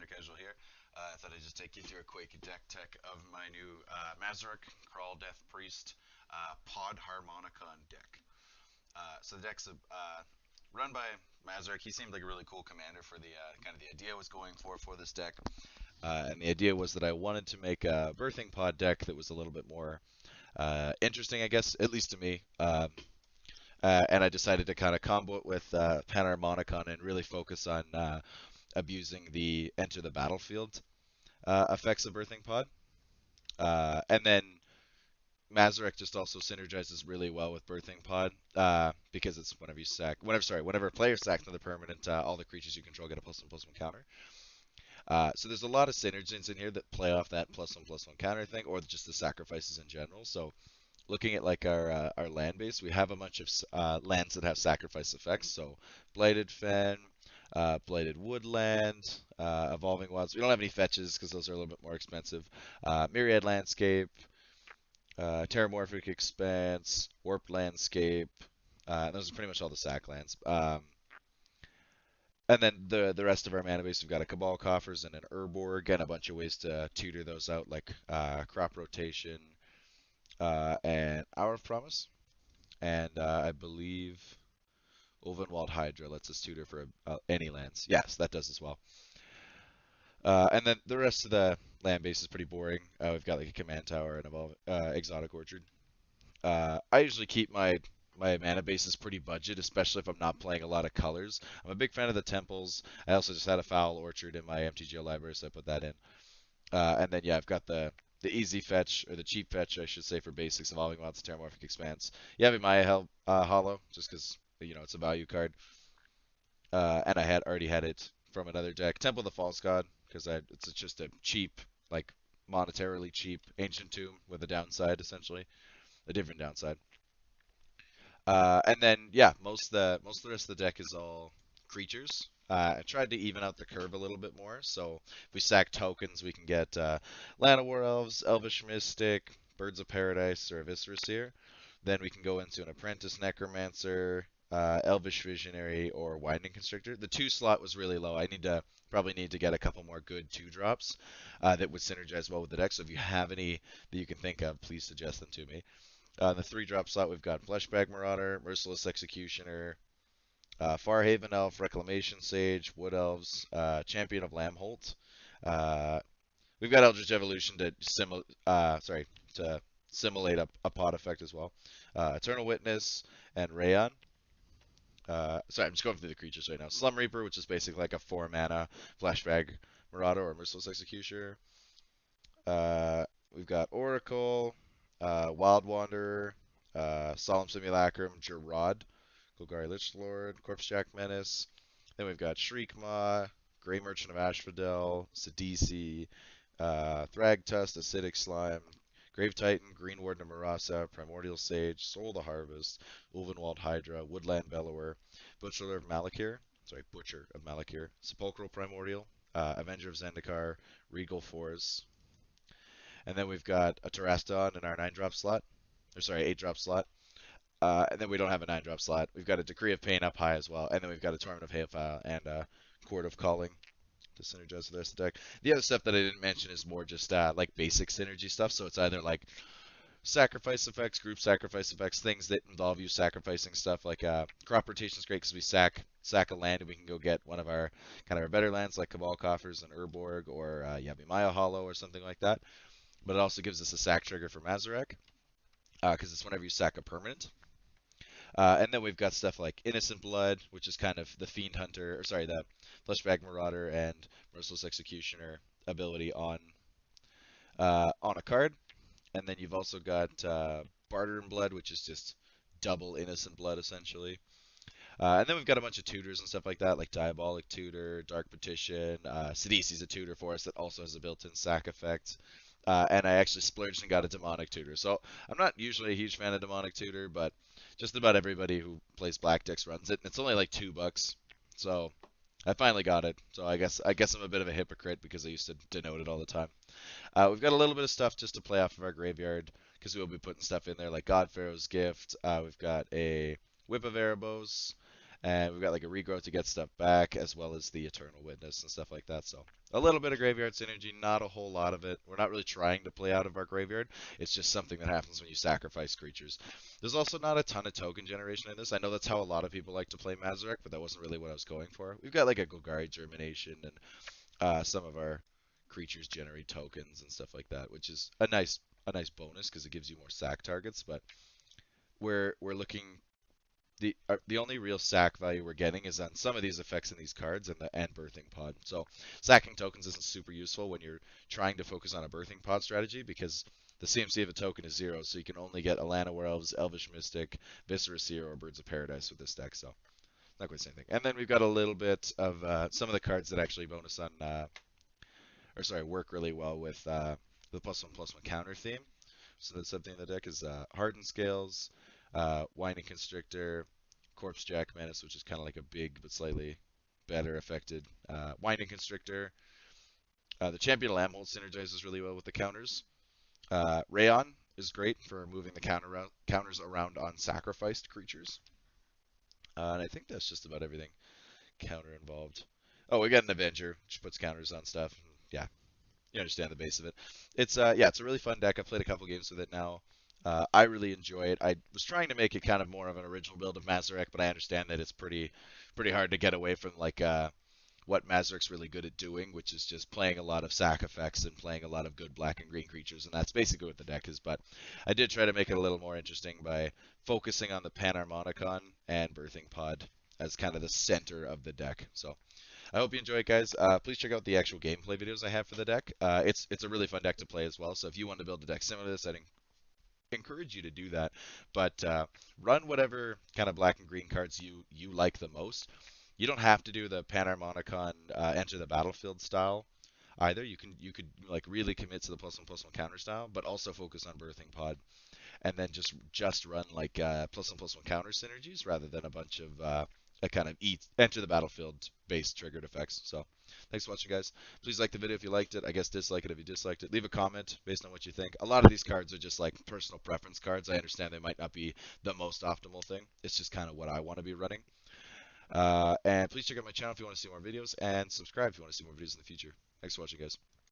Commander Casual here. I thought I'd just take you through a quick deck tech of my new Mazirek, Crawl Death Priest, Pod-Harmonicon deck. So the deck's run by Mazirek. He seemed like a really cool commander for the kind of the idea I was going for this deck. And the idea was that I wanted to make a Birthing Pod deck that was a little bit more interesting, I guess, at least to me. And I decided to kind of combo it with Panharmonicon and really focus on abusing the enter the battlefield effects of Birthing Pod. And then Mazirek just also synergizes really well with Birthing Pod because it's whenever a player sacks another permanent, all the creatures you control get a +1/+1 counter. So there's a lot of synergies in here that play off that +1/+1 counter thing, or just the sacrifices in general. So looking at like our land base, we have a bunch of lands that have sacrifice effects. So Blighted Fen, Blighted Woodland, Evolving Wilds. We don't have any fetches because those are a little bit more expensive. Myriad Landscape, Terramorphic Expanse, Warped Landscape. Those are pretty much all the sack lands. And then the rest of our mana base, we've got a Cabal Coffers and an Urborg, and a bunch of ways to tutor those out, like Crop Rotation, and Hour of Promise, and I believe Ulvenwald Hydra lets us tutor for any lands. Yes, that does as well. And then the rest of the land base is pretty boring. We've got like a Command Tower and Exotic Orchard. I usually keep my mana base is pretty budget, especially if I'm not playing a lot of colors. I'm a big fan of the temples. I also just had a Foul Orchard in my MTG library, so I put that in. And then yeah, I've got the easy fetch, or the cheap fetch, I should say, for basics, Evolving Wilds, Terramorphic Expanse. You have Maya Hollow, just because it's a value card. And I had already had it from another deck, Temple of the False God, because it's just a cheap, like monetarily cheap Ancient Tomb with a downside, essentially, a different downside. And then yeah, most of the rest of the deck is all creatures. I tried to even out the curve a little bit more. So if we stack tokens, we can get Land of War Elves, Elvish Mystic, Birds of Paradise, or Viscerous here. Then we can go into an Apprentice Necromancer, Elvish Visionary, or Winding Constrictor. The 2 slot was really low. Probably need to get a couple more good 2-drops that would synergize well with the deck. So if you have any that you can think of, please suggest them to me. The 3-drop slot, we've got Fleshbag Marauder, Merciless Executioner, Farhaven Elf, Reclamation Sage, Wood Elves, Champion of Lambholt. We've got Eldritch Evolution to simulate a pod effect as well. Eternal Witness and Rayon. Sorry, I'm just going through the creatures right now. Slum Reaper, which is basically like a 4-mana Flashbag Marauder or Merciless Executioner. We've got Oracle, Wild Wanderer, Solemn Simulacrum, Gerard, Golgari Lichlord, Corpsejack Menace. Then we've got Shriekmaw, Grey Merchant of Asphodel, Sidisi, Thragtusk, Acidic Slime, Grave Titan, Green Warden of Marasa, Primordial Sage, Soul of the Harvest, Ulvenwald Hydra, Woodland Bellower, Butcher of Malakir, Sepulchral Primordial, Avenger of Zendikar, Regal Force. And then we've got a Terraston in our 9-drop slot. Or sorry, 8-drop slot. And then we don't have a 9-drop slot. We've got a Decree of Pain up high as well. And then we've got a Torment of Hailfire and a Court of Calling to synergize with the rest of the deck. The other stuff that I didn't mention is more just like basic synergy stuff. So it's either like sacrifice effects, group sacrifice effects, things that involve you sacrificing stuff. Like Crop Rotation is great because we sack a land and we can go get one of our kind of our better lands like Cabal Coffers and Urborg or Yavimaya Hollow or something like that. But it also gives us a sack trigger for Mazirek because it's whenever you sack a permanent. And then we've got stuff like Innocent Blood, which is kind of the Fiend Hunter, or sorry, the Fleshbag Marauder and Merciless Executioner ability on a card. And then you've also got Barter in Blood, which is just double Innocent Blood, essentially. And then we've got a bunch of tutors and stuff like that, like Diabolic Tutor, Dark Petition. Sidisi's a tutor for us that also has a built-in sack effect. And I actually splurged and got a Demonic Tutor. So I'm not usually a huge fan of Demonic Tutor, but just about everybody who plays Black decks runs it. And it's only like $2. So I finally got it. So I guess I'm a bit of a hypocrite because I used to denote it all the time. We've got a little bit of stuff just to play off of our graveyard because we'll be putting stuff in there like God Pharaoh's Gift. We've got a Whip of Erebos. And we've got like a regrowth to get stuff back, as well as the Eternal Witness and stuff like that. So a little bit of graveyard synergy, not a whole lot of it. We're not really trying to play out of our graveyard. It's just something that happens when you sacrifice creatures. There's also not a ton of token generation in this. I know that's how a lot of people like to play Mazirek, but that wasn't really what I was going for. We've got like a Golgari Germination, and some of our creatures generate tokens and stuff like that, which is a nice bonus because it gives you more sack targets. But we're looking the only real sack value we're getting is on some of these effects in these cards and the birthing pod. So sacking tokens isn't super useful when you're trying to focus on a birthing pod strategy because the CMC of a token is 0, so you can only get Alana Werewolves, Elvish Mystic, Viscera Seer, or Birds of Paradise with this deck. So not quite the same thing. And then we've got a little bit of some of the cards that actually bonus on, work really well with the +1/+1 counter theme. So that's something in the deck is Hardened Scales, Winding Constrictor, Corpse Jack Menace, which is kind of like a big but slightly better affected Winding Constrictor. The Champion Lambhold synergizes really well with the counters. Rayon is great for moving the counters around on sacrificed creatures. And I think that's just about everything counter involved. Oh, we got an Avenger, which puts counters on stuff. Yeah, you understand the base of it. It's it's a really fun deck. I've played a couple games with it now. I really enjoy it. I was trying to make it kind of more of an original build of Mazirek, but I understand that it's pretty hard to get away from like what Mazirek's really good at doing, which is just playing a lot of sack effects and playing a lot of good black and green creatures, and that's basically what the deck is. But I did try to make it a little more interesting by focusing on the Pan-Harmonicon and Birthing Pod as kind of the center of the deck. So I hope you enjoy it, guys. Please check out the actual gameplay videos I have for the deck. It's a really fun deck to play as well. So if you want to build a deck similar to this, I'd encourage you to do that. But run whatever kind of black and green cards you like the most. You don't have to do the Panharmonicon enter the battlefield style either. You could like really commit to the +1/+1 counter style, but also focus on Birthing Pod, and then just run like +1/+1 counter synergies rather than a bunch of a kind of enter the battlefield based triggered effects. So thanks for watching, guys. Please like the video if you liked it. I guess dislike it if you disliked it. Leave a comment based on what you think. A lot of these cards are just like personal preference cards. I understand they might not be the most optimal thing. It's just kind of what I want to be running. And please check out my channel if you want to see more videos, and subscribe if you want to see more videos in the future. Thanks for watching, guys.